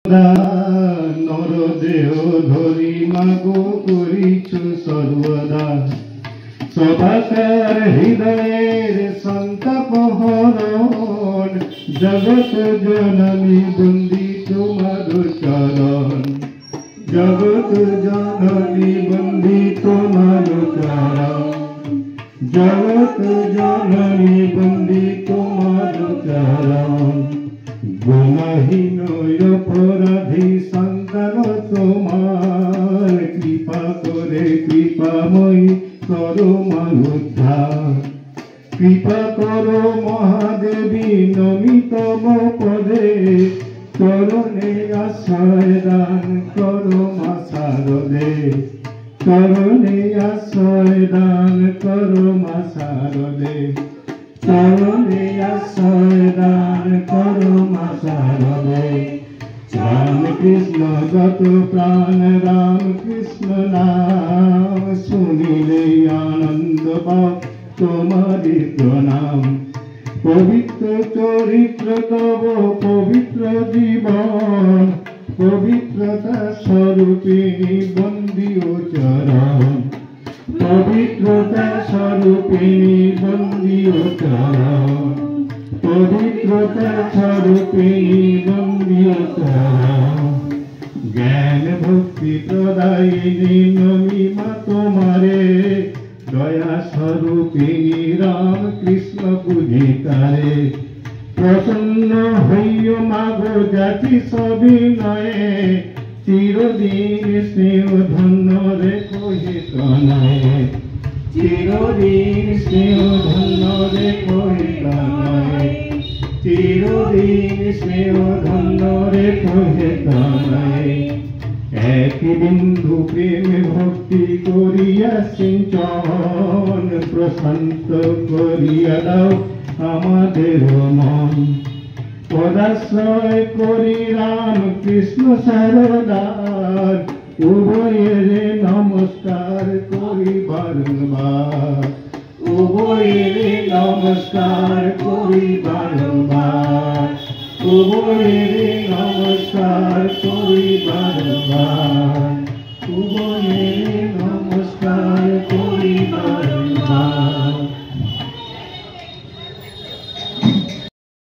নরদেহ ধরি মাগো করিছু সর্বদা সদাকার হৃদয়ের সন্তাপ হরণ জগৎ জননী বন্দি তোমার চরণ জগৎ জননী বন্দি তোমার চরণ জগৎ জননী বন্দি তোমার চরণ গুণহীন অপরাধী সন্তান তোমার কৃপা করে কৃপাময়ী করো উদ্ধার কৃপা করো মহাদেবী নমিতম পদে চরণে আশ্রয় দান করো মা শারদে চরণে আশ্রয় দান করো মা শারদে চরণে আশ্রয় দান করো মা শারদে রাম কৃষ্ণ যত প্রাণ রাম কৃষ্ণ নাম শুনিলে আনন্দ পাও তোমারি প্রণাম পবিত্র চরিত্র তব পবিত্র জীবন পবিত্রতা স্বরূপিণী বন্দিও চরণ পবিত্রতা স্বরূপিণী বন্দিও চরণ পবিত্রতা স্বরূপিণী বন্দিও চরণ জ্ঞান ভক্তি প্রদায়িনী নমিমা তোমারে দয়া স্বরূপিণী রাম কৃষ্ণ পূজিতারে প্রসন্ন হইও মাগো জাতি সবিনয়ে চিরদিন স্নেহ ধন্য রেখো হে তনয়ে চিরদিন স্নেহ ধন্য রেখো হে তনয়ে চিরদিন স্নেহ ধন্য রেখো হে তনয়ে এক বিন্দু প্রেম ভক্তি করিয়া সিঞ্চন প্রশান্ত করিয়া দাও আমাদের মন পদাশ্রয় করি রাম কৃষ্ণ সারদার উভয়েরে নমস্কার করি বারংবার উভয়েরে নমস্কার করি বারংবার উভয়েরে নমস্কার করি